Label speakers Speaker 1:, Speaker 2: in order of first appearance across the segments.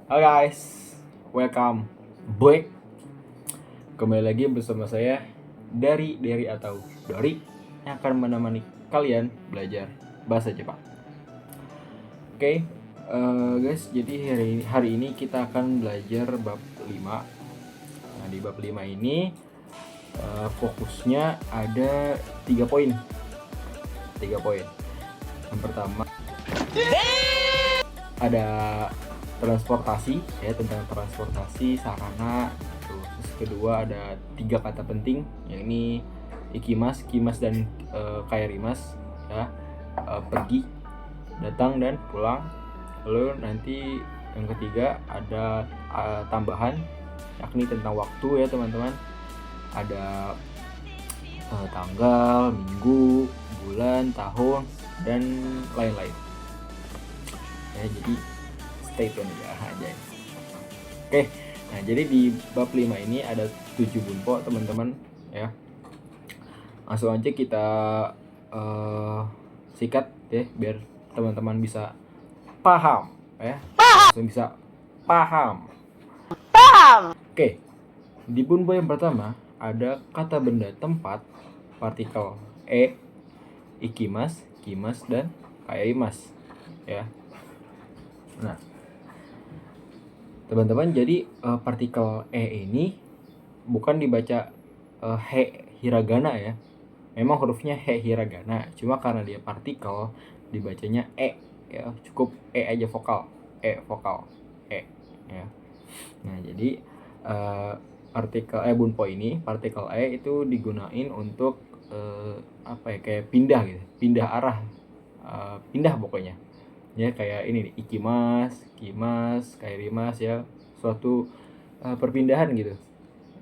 Speaker 1: Halo guys, welcome back. Kembali lagi bersama saya Dari atau Dori yang akan menemani kalian belajar bahasa Jepang. Oke, guys, jadi hari ini kita akan belajar bab 5. Nah, di bab 5 ini fokusnya ada 3 poin. 3 poin. Yang pertama ada transportasi, ya, tentang transportasi sarana. Terus kedua ada 3 kata penting, yakni ikimas, kimas, dan kaerimas, ya, pergi, datang, dan pulang. Lalu nanti yang ketiga ada tambahan, yakni tentang waktu, ya teman-teman. Ada tanggal, minggu, bulan, tahun, dan lain-lain. Ya, jadi stay tune ya aja. Oke, nah jadi di bab 5 ini ada 7 bunpo teman-teman, ya. Langsung aja kita sikat ya, biar teman-teman bisa paham, ya. Langsung bisa paham. Oke, di bunpo yang pertama ada kata benda tempat, partikel ikimas, kimas, dan kaerimas, ya. Nah, teman-teman, jadi partikel ini bukan dibaca he hiragana, ya. Memang hurufnya he hiragana, cuma karena dia partikel dibacanya ya. Cukup aja, vokal vokal ya. Nah, jadi partikel bunpo ini, partikel itu digunain untuk apa ya, kayak pindah gitu, pindah arah, pindah pokoknya. Ya, kayak ini nih, ikimas, kimas, kaerimas, ya, suatu perpindahan gitu.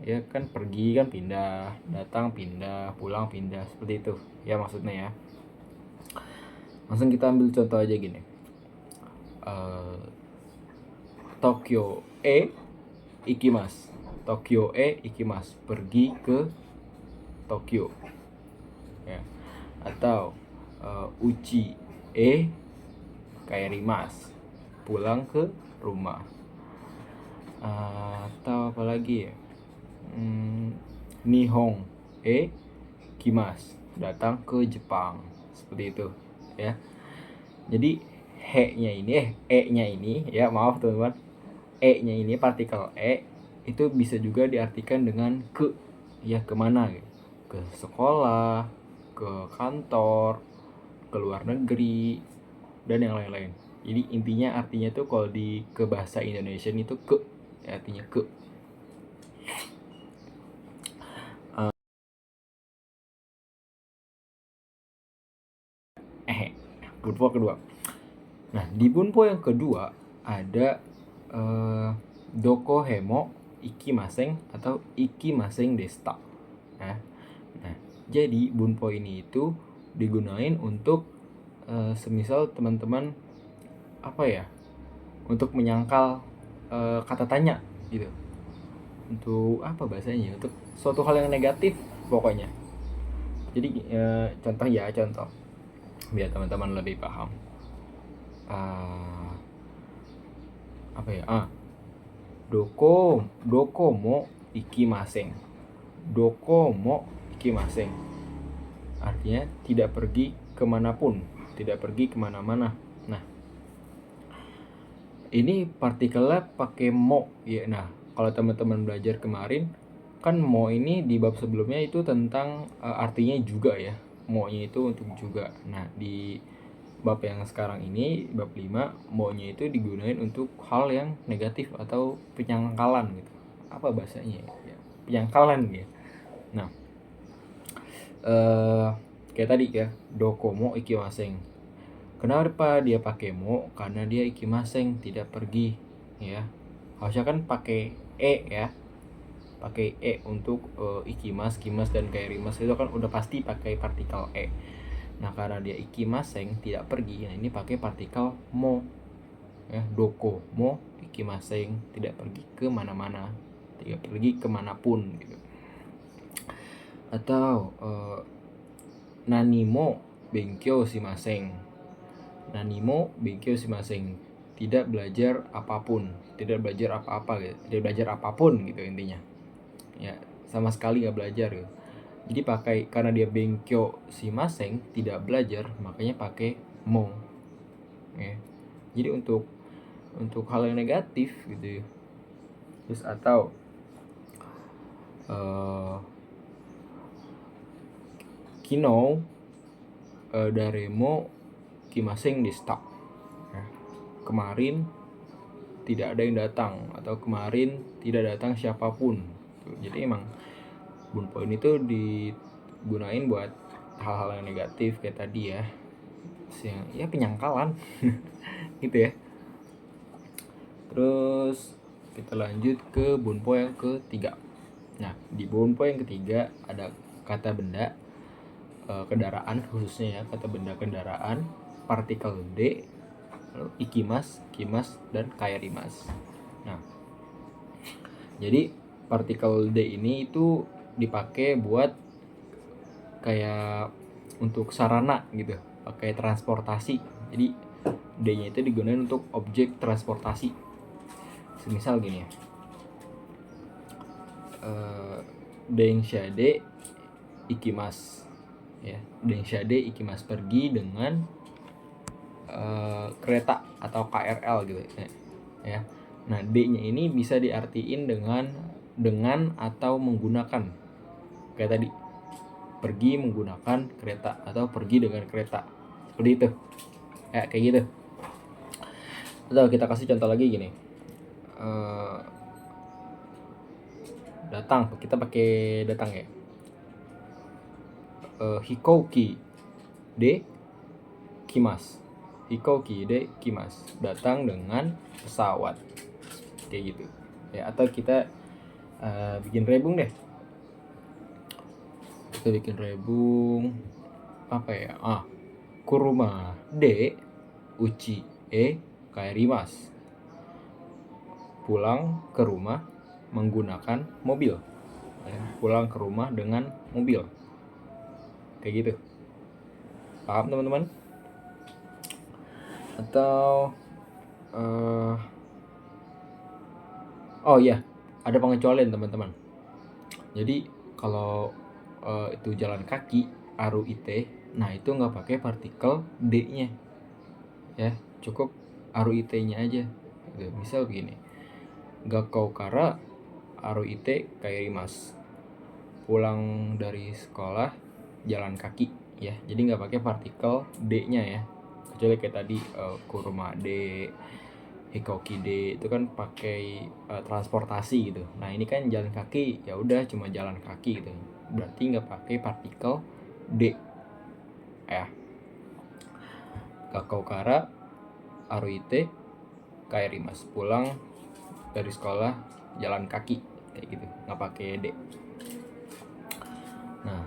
Speaker 1: Ya kan, pergi kan pindah, datang pindah, pulang pindah, seperti itu ya maksudnya, ya. Langsung kita ambil contoh aja gini. Tokyo ikimas. Tokyo ikimas, pergi ke Tokyo, ya. Atau uchi kaerimas, pulang ke rumah. Atau apa lagi ya, Nihon kimas, datang ke Jepang, seperti itu, ya. Jadi he-nya ini e-nya ini, ya, maaf teman-teman, e-nya ini, partikel itu bisa juga diartikan dengan ke, ya, kemana gitu. Ke sekolah, ke kantor, ke luar negeri, dan yang lain-lain. Jadi intinya artinya tuh kalau di ke bahasa Indonesia itu ke, ya, artinya ke. Bunpo kedua. Nah, di bunpo yang kedua ada doko hemo ikimaseng atau ikimaseng desta. Nah, jadi bunpo ini itu digunain untuk semisal teman-teman apa ya, untuk menyangkal kata tanya gitu. Untuk apa bahasanya? Untuk suatu hal yang negatif pokoknya. Jadi contoh biar teman-teman lebih paham. Apa ya? Doko mo ikimaseng. Doko mo ikimaseng. Artinya tidak pergi kemanapun, tidak pergi kemana-mana. Nah, ini partikelnya pakai mo, ya. Nah, kalau teman-teman belajar kemarin kan, mo ini di bab sebelumnya itu tentang artinya juga, ya. Mo-nya itu untuk juga. Nah, di bab yang sekarang ini, bab 5, mo-nya itu digunain untuk hal yang negatif atau penyangkalan gitu. Apa bahasanya ya? Penyangkalan gitu. Nah, kayak tadi ya, dokomo ikimaseng. Kenapa dia pakai mo? Karena dia ikimaseng, tidak pergi, ya. Harusnya kan pakai ya. Pakai untuk ikimas, kimas, dan kaerimas itu kan udah pasti pakai partikel Nah, karena dia ikimaseng, tidak pergi, nah ini pakai partikel mo, ya. Doko mo ikimaseng, tidak pergi ke mana-mana, tidak pergi kemanapun gitu. Atau nanimo benkyou shimaseng. Nanimo benkyou shimaseng, tidak belajar apapun, tidak belajar apa-apa gitu, tidak belajar apapun gitu intinya ya, sama sekali nggak belajar gitu. Jadi karena dia benkyo shimaseng, tidak belajar, makanya pakai mo ya. Jadi untuk hal yang negatif gitu ya. Terus atau kino daremo kimaseng deshita ya. Kemarin tidak ada yang datang, atau kemarin tidak datang siapapun. Jadi emang bunpo ini tuh digunain buat hal-hal yang negatif kayak tadi ya, ya penyangkalan gitu ya. Terus kita lanjut ke bunpo yang ketiga. Nah, di bunpo yang ketiga ada kata benda kendaraan, khususnya ya kata benda kendaraan, partikel D, lalu ikimas, kimas, dan kaerimas. Nah, jadi partikel D ini itu dipakai buat kayak untuk sarana gitu, pakai transportasi. Jadi D-nya itu digunakan untuk objek transportasi. Semisal gini ya, denshade ikimas ya, denshade ikimas, pergi dengan kereta atau KRL gitu ya. Nah, D-nya ini bisa diartiin dengan atau menggunakan. Kayak tadi, pergi menggunakan kereta atau pergi dengan kereta. Seperti itu. Kayak gitu. Atau kita kasih contoh lagi gini. Datang, kita pakai datang ya. Hikouki de kimas. Hikouki de kimas. Datang dengan pesawat. Kayak gitu ya. Atau kita bikin rebung deh. Kita bikin rebung apa ya, kuruma de uchi kaerimas. Pulang ke rumah menggunakan mobil ya. Pulang ke rumah dengan mobil, kayak gitu. Paham teman-teman? Atau oh iya, ada pengecualian teman-teman. Jadi kalau itu jalan kaki aru ite, nah itu nggak pakai partikel D-nya ya, cukup aru ite-nya aja gitu. Misal begini, gakkou kara aru ite kaerimas, pulang dari sekolah jalan kaki ya. Jadi nggak pakai partikel D-nya ya, kecuali kayak tadi kuruma D, hikoki D itu kan pakai transportasi gitu. Nah ini kan jalan kaki, ya udah cuma jalan kaki gitu, berarti nggak pakai partikel D ya. Gakkou kara aruite kaerimas, pulang dari sekolah jalan kaki, kayak gitu, nggak pakai D. Nah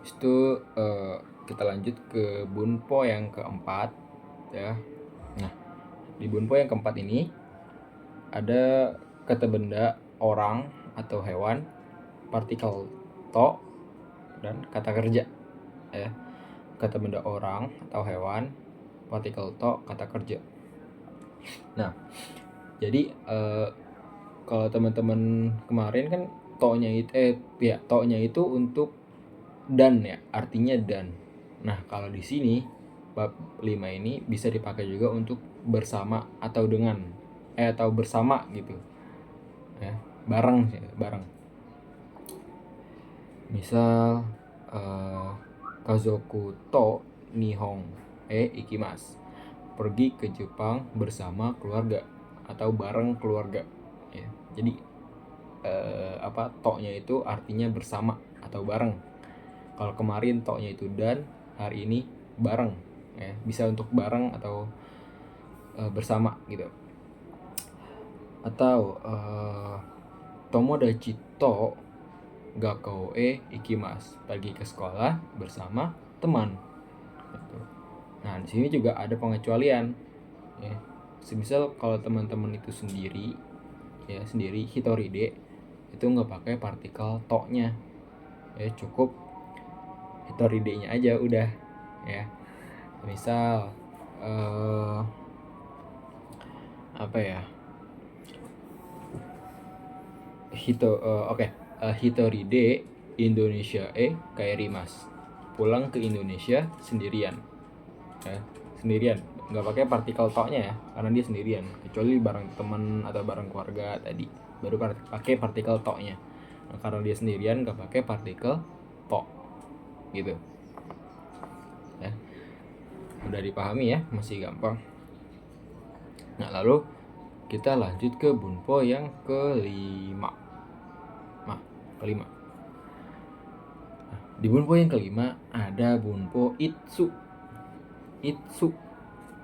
Speaker 1: itu kita lanjut ke bunpo yang keempat ya. Nah di bunpo yang keempat ini ada kata benda orang atau hewan, partikel to, dan kata kerja ya. Kata benda orang atau hewan, partikel to, kata kerja. Nah jadi kalau teman-teman kemarin kan to-nya itu to-nya itu untuk dan ya, artinya dan. Nah kalau di sini bab 5 ini bisa dipakai juga untuk bersama atau dengan atau bersama gitu ya, bareng. Misal kazoku to nihon ikimas, pergi ke Jepang bersama keluarga atau bareng keluarga ya. Jadi to-nya itu artinya bersama atau bareng. Kalau kemarin to-nya itu dan, hari ini bareng ya, bisa untuk bareng atau bersama gitu. Atau tomodachi to gakkou ikimas, pergi ke sekolah bersama teman gitu. Nah di sini juga ada pengecualian ya. Semisal kalau teman-teman itu sendiri ya, sendiri hitoride, itu nggak pakai partikel to-nya ya, cukup hitoride-nya aja udah ya. Misal apa ya, Hitoride Indonesia kaerimasu. Pulang ke Indonesia sendirian. Sendirian, nggak pakai partikel to-nya ya, karena dia sendirian. Kecuali bareng teman atau bareng keluarga tadi, baru pakai partikel to-nya. Nah, karena dia sendirian nggak pakai partikel to, gitu. Ya, udah dipahami ya, masih gampang. Nah, lalu kita lanjut ke bunpo yang kelima. Kelima. Nah, di bunpo yang kelima ada bunpo itsu.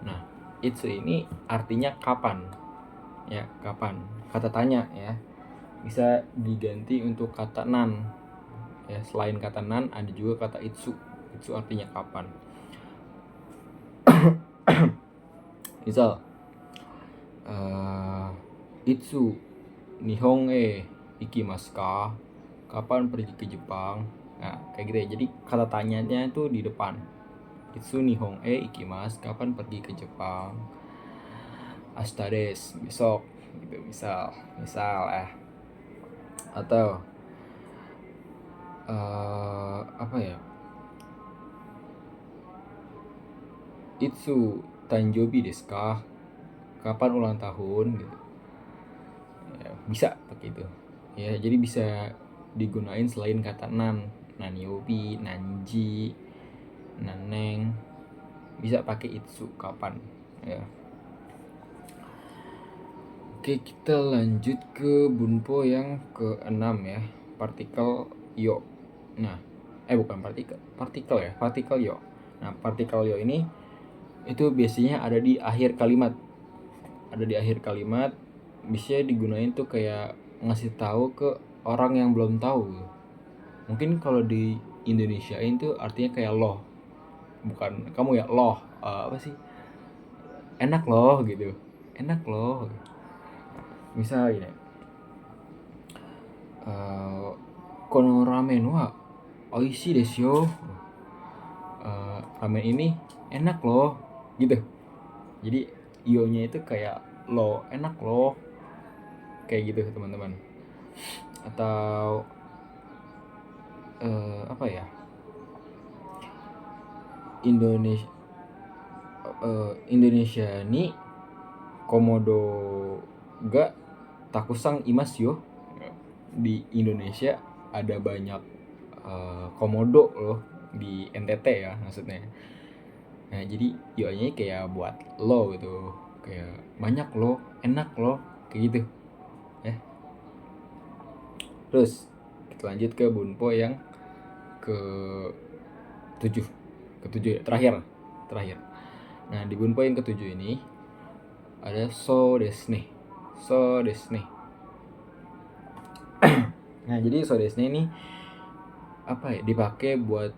Speaker 1: Nah, itsu ini artinya kapan. Ya, kapan. Kata tanya ya. Bisa diganti untuk kata nan. Ya, selain kata nan ada juga kata itsu. Itsu artinya kapan. Misal itsu nihon ikimasu ka? Kapan pergi ke Jepang? Nah, kayak gitu ya. Jadi kata tanyanya itu di depan. Itsu nihon ikimasu? Kapan pergi ke Jepang? Ashita desu, besok gitu. Misal atau apa ya? Itsu tanjobi desu ka? Kapan ulang tahun gitu. Ya, bisa pakai itu. Ya, jadi bisa digunain selain kata nan, nanyobi, nanji, naneng. Bisa pakai itsu kapan ya. Oke, kita lanjut ke bunpo yang ke-6 ya, partikel yo. Nah, bukan partikel ya, partikel yo. Nah, partikel yo ini itu biasanya ada di akhir kalimat. Bisa digunain tuh kayak ngasih tahu ke orang yang belum tahu. Mungkin kalau di Indonesiain tuh artinya kayak loh. Bukan kamu ya loh, apa sih? Enak loh gitu. Enak loh. Misal gini. Kono ramen wa oishii desu yo. Ramen ini enak loh gitu. Jadi io-nya itu kayak lo, enak loh. Kayak gitu teman-teman. Atau apa ya? Indonesia ni komodo ga takusang imasu yo. Di Indonesia ada banyak komodo loh, di NTT ya maksudnya. Nah, jadi yo-nya kayak buat lo gitu, kayak banyak lo, enak lo, kayak gitu ya. Terus kita lanjut ke bunpo yang ketujuh ya, terakhir. Nah, di bunpo yang ketujuh ini ada so desu ne. Nah, jadi so desu ne ini apa ya, dipakai buat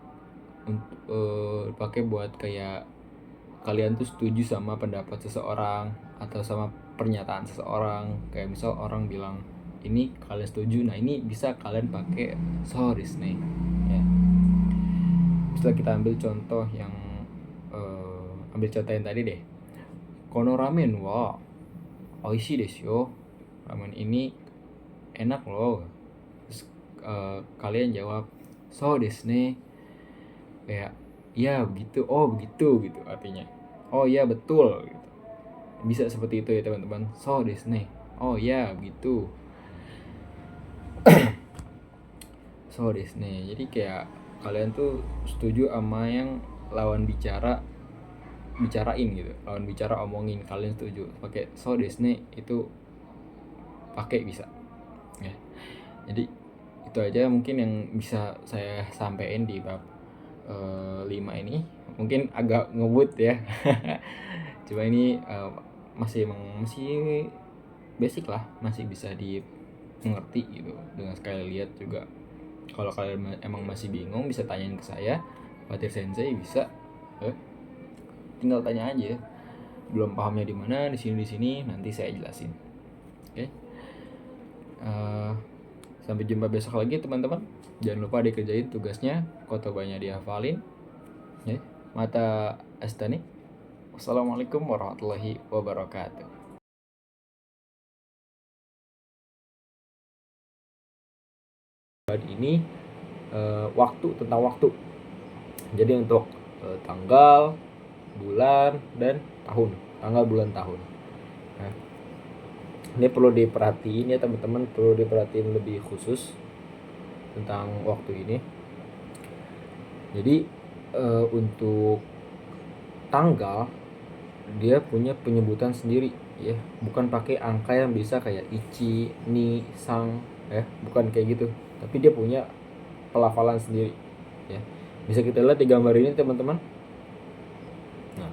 Speaker 1: kayak kalian tuh setuju sama pendapat seseorang atau sama pernyataan seseorang. Kayak misal orang bilang ini kalian setuju, nah ini bisa kalian pakai so desu ne ya. Setelah kita ambil contoh yang tadi deh. Kono ramen wa oishii desu yo. Ramen ini enak loh. Terus kalian jawab so desu ne. Kayak ya begitu, oh begitu gitu artinya. Oh ya betul gitu. Bisa seperti itu ya teman-teman. So desu ne. Oh ya begitu. So desu ne. Jadi kayak kalian tuh setuju sama yang lawan bicarain gitu. Lawan bicara omongin, kalian setuju. Pakai so desu ne itu pakai bisa. Ya. Jadi itu aja mungkin yang bisa saya sampaikan di bab 5 ini. Mungkin agak ngebut ya. Cuma ini masih basic lah, masih bisa dimengerti gitu. Dengan sekali lihat juga. Kalau kalian emang masih bingung bisa tanyain ke saya, Fatir Sensei, bisa. Tinggal tanya aja. Belum pahamnya di mana, di sini nanti saya jelasin. Oke. Sampai jumpa besok lagi teman-teman. Jangan lupa dikerjain tugasnya, kotobanya dihafalin. Ya. Mata astani. Wassalamualaikum warahmatullahi wabarakatuh. ini tentang waktu. Jadi untuk tanggal, bulan, dan tahun. Tanggal, bulan, tahun. Nah, ini perlu diperhatiin ya teman-teman, perlu diperhatiin lebih khusus tentang waktu ini. Jadi untuk tanggal dia punya penyebutan sendiri ya, bukan pakai angka yang bisa kayak ichi, ni, sang ya, bukan kayak gitu, tapi dia punya pelafalan sendiri ya. Bisa kita lihat di gambar ini teman-teman. Nah,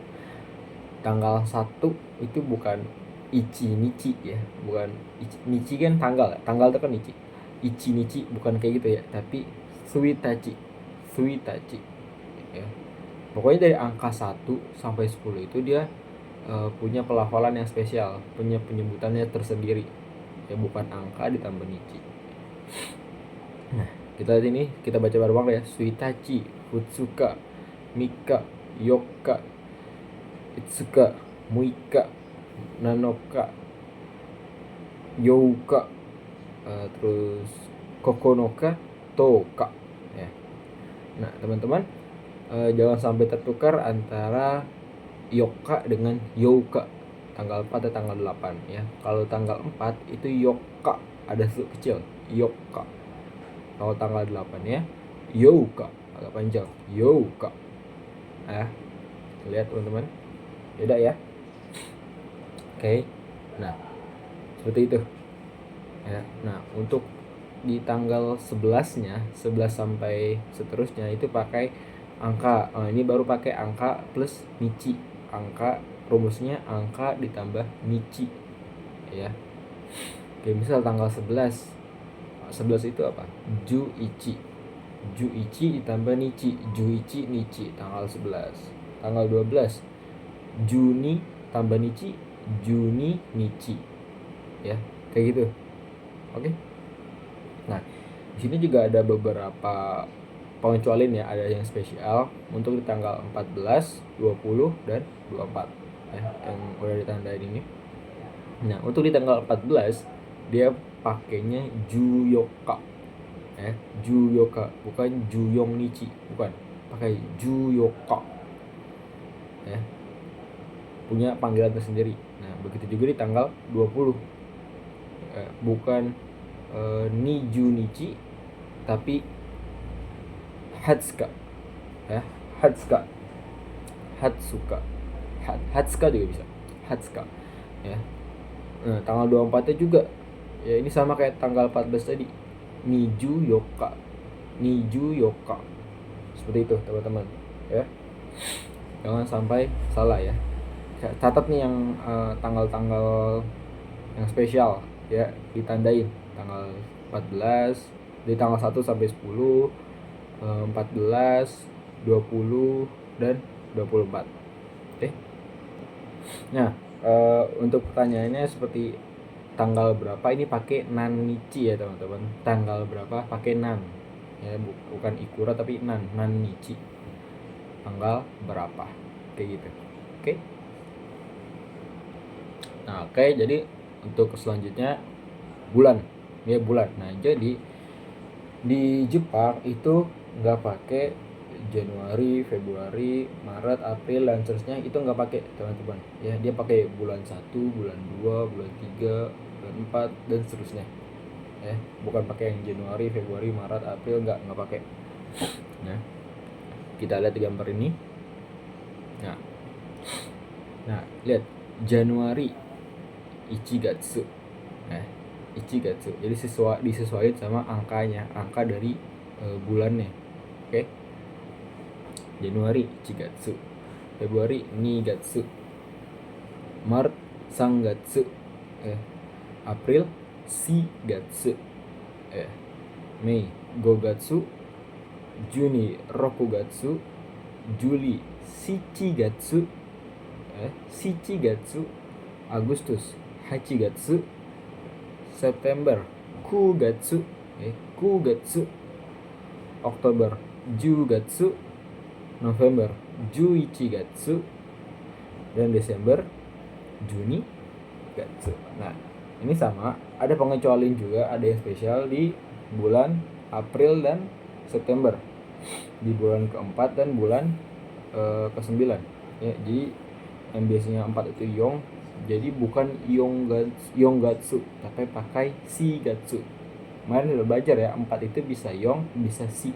Speaker 1: tanggal 1 itu bukan ichi nichi ya, bukan ichi, nichi kan tanggal ya, tanggal itu kan ichi, ichi nichi bukan kayak gitu ya, tapi suitachi ya. Pokoknya dari angka 1 sampai 10 itu dia punya pelafalan yang spesial, punya penyebutannya tersendiri ya, bukan angka ditambah nichi. Nah, kita lihat ini, kita baca bareng-bareng ya. Suitachi, Futsuka, Mika, Yoka, Itsuka, Muika, Nanoka, Youka, terus Kokonoka, Toka ya. Nah teman-teman, jangan sampai tertukar antara Yoka dengan Youka. Tanggal 4 atau tanggal 8 ya. Kalau tanggal 4 itu Yoka, ada huruf kecil, Yoka. Kalau tanggal 8 ya Youka, agak panjang, Youka. Lihat teman-teman, beda ya. Oke. Nah, seperti itu ya. Nah, untuk di tanggal 11-nya, 11 sampai seterusnya itu pakai angka. Ini baru pakai angka plus nichi. Angka, rumusnya angka ditambah nichi ya. Oke, misal tanggal 11 itu apa? Juichi ditambah nichi, juichi nichi, tanggal 11. Tanggal 12 Juni tambah nichi, Juni nichi ya, kayak gitu. Oke. Nah, di sini juga ada beberapa pengecualian ya, ada yang spesial untuk di tanggal 14, 20 dan 24 ya, yang udah ditandain ini. Nah, untuk di tanggal 14 dia pakainya Juyoka ya, Juyoka, bukan Juyong Nichi, bukan, pakai Juyoka ya, punya panggilan tersendiri. Nah, begitu juga di tanggal 20 bukan Niju Nichi tapi Hatsuka ya, Hatsuka, Hatsuka juga bisa, Hatsuka ya. Nah, tanggal 24 nya juga ya, ini sama kayak tanggal 14 tadi, Niju Yoka, seperti itu teman-teman ya, jangan sampai salah ya. Catat nih yang tanggal-tanggal yang spesial ya, ditandain tanggal 14, dari tanggal 1 sampai 10, 14, 20 dan 24. Oke. Nah, untuk pertanyaannya seperti tanggal berapa ini pakai nan nichi ya teman-teman. Tanggal berapa pakai nan ya, bukan ikura tapi nan nichi. Tanggal berapa kayak gitu. Oke. Nah, oke, jadi untuk selanjutnya bulan ya, bulan. Nah, jadi di Jepang itu nggak pakai Januari, Februari, Maret, April dan seterusnya, itu nggak pakai teman-teman ya. Dia pakai bulan 1, bulan 2, bulan 3, bulan 4 dan seterusnya ya, bukan pakai yang Januari, Februari, Maret, April, nggak pakai. Nah, kita lihat di gambar ini. Nah, lihat Januari Ichigatsu. Ichigatsu. Jadi disesuaikan sama angkanya, angka dari bulannya. Oke. Januari Ichigatsu, Februari Nigatsu, Maret Sangatsu, April Shigatsu, Mei Gogatsu, Juni Rokugatsu, Juli Shichigatsu, Agustus Hachigatsu, September Kugatsu, Oktober Jugatsu, November Juichigatsu, dan Desember Juni Gatsu. Nah, ini sama, ada pengecualian juga, ada yang spesial di bulan April dan September, di bulan keempat dan bulan ke-9 ya. Jadi yang biasanya 4 itu Yong, jadi bukan Yonggatsu tapi pakai Shigatsu. Kemarin udah belajar ya, 4 itu bisa Yong bisa Shi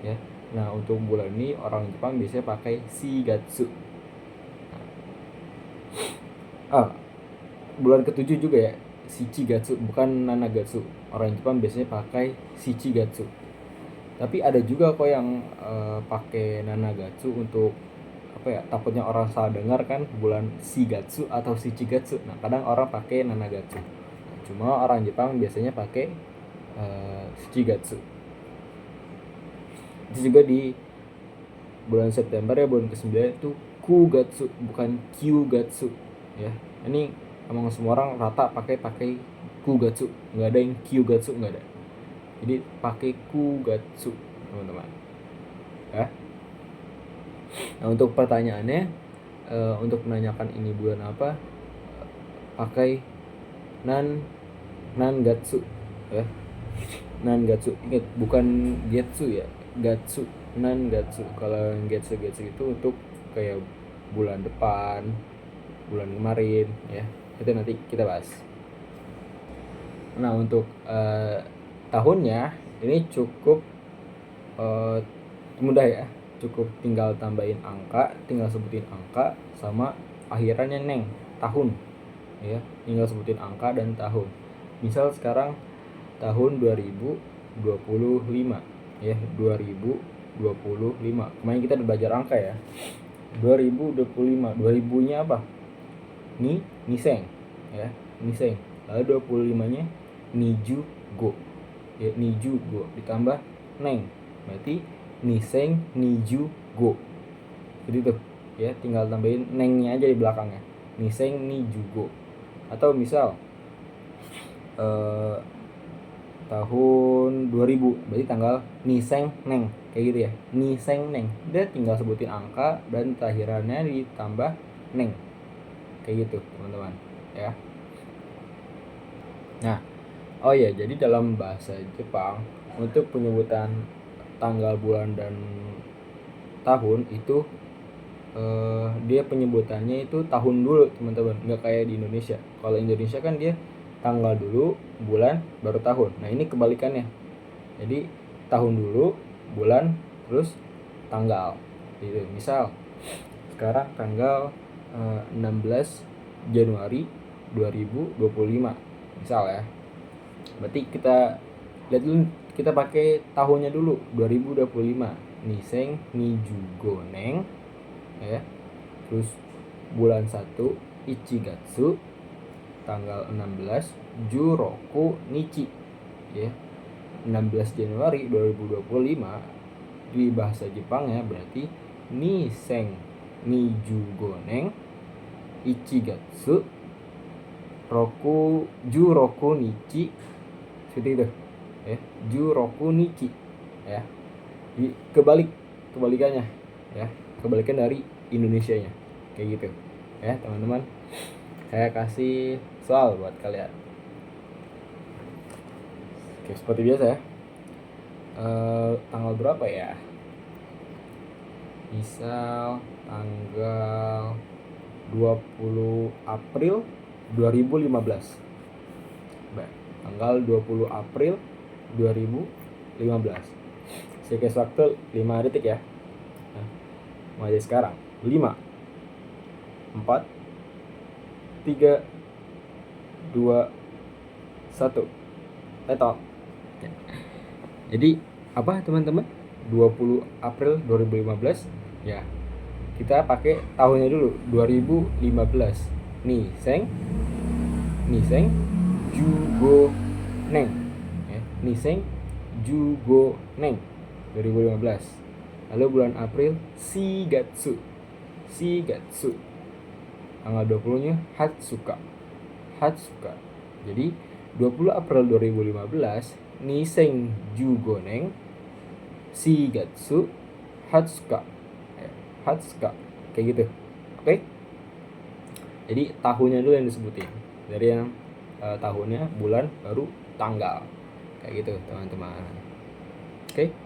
Speaker 1: ya. Nah untuk bulan ini orang Jepang biasanya pakai Shigatsu. Bulan ke-7 juga ya, Shichigatsu bukan Nanagatsu. Orang Jepang biasanya pakai Shichigatsu. Tapi ada juga kok yang pakai Nanagatsu untuk takutnya orang salah dengar kan, bulan Shigatsu atau Shichigatsu. Nah kadang orang pakai Nanagatsu. Cuma orang Jepang biasanya pakai Shichigatsu. Itu juga di bulan September ya, bulan ke-9 itu Kugatsu bukan Kyugatsu ya. Ini emang semua orang rata pakai Kugatsu, nggak ada yang Kyugatsu, nggak ada. Jadi pakai Kugatsu teman-teman ya. Nah untuk pertanyaannya, untuk menanyakan ini bulan apa, pakai Nangatsu ya. Nangatsu, ingat bukan Getsu ya, Gatsu, Nangatsu. Kalau Getsu itu untuk kayak bulan depan, bulan kemarin ya, itu nanti kita bahas. Nah untuk tahunnya ini cukup mudah ya, cukup tinggal tambahin angka, tinggal sebutin angka sama akhirannya neng, tahun ya, tinggal sebutin angka dan tahun. Misal sekarang tahun 2025 ya, 2025. Kemarin kita udah belajar angka ya. 2025, 2000-nya apa? Niseng ya, Niseng. Lalu 25-nya Nijugo ya, Nijugo ditambah neng, berarti Niseng Nijugo. Jadi tuh ya, tinggal tambahin nengnya aja di belakangnya, Niseng Nijugo. Atau misal tahun 2000 berarti tanggal Niseng Neng, kayak gitu ya, Niseng Neng. Udah tinggal sebutin angka dan terakhirannya ditambah Neng, kayak gitu teman-teman ya. Nah oh ya, jadi dalam bahasa Jepang untuk penyebutan tanggal, bulan, dan tahun itu dia penyebutannya itu tahun dulu teman-teman, nggak kayak di Indonesia. Kalau Indonesia kan dia tanggal dulu, bulan, baru tahun. Nah ini kebalikannya, jadi tahun dulu, bulan, terus tanggal gitu. Misal sekarang tanggal 16 Januari 2025 misal ya, berarti kita lihat dulu, kita pakai tahunnya dulu 2025, Niseng Nijugo Neng ya. Terus bulan 1 Ichigatsu, tanggal 16 Juroku Nichi ya. 16 Januari 2025 di bahasa Jepang ya, berarti Niseng Nijugo Neng Ichigatsu Juroku Nichi, seperti itu ya, Juroku Nichi ya. Jadi kebalikannya ya, kebalikan dari Indonesianya kayak gitu ya teman-teman. Saya kasih soal buat kalian. Oke, seperti biasa ya, tanggal berapa ya? Misal tanggal 20 April 2015. Tanggal 20 April 2015. Saya kasih waktu 5 detik ya. Nah, mulai sekarang. 5 4 3 2 1. Letop. Jadi apa teman-teman? 20 April 2015 ya. Kita pakai tahunnya dulu, 2015. Niseng Jugo Neng ya. Niseng Jugo Neng 2015. Lalu bulan April Shigatsu. Tanggal 20-nya Hatsuka. Jadi 20 April 2015 Niseng Jugo Neng Shigatsu Hatsuka. Kayak gitu. Oke? Jadi tahunnya dulu yang disebutin. Dari yang tahunnya, bulan, baru tanggal. Kayak gitu teman-teman. Oke.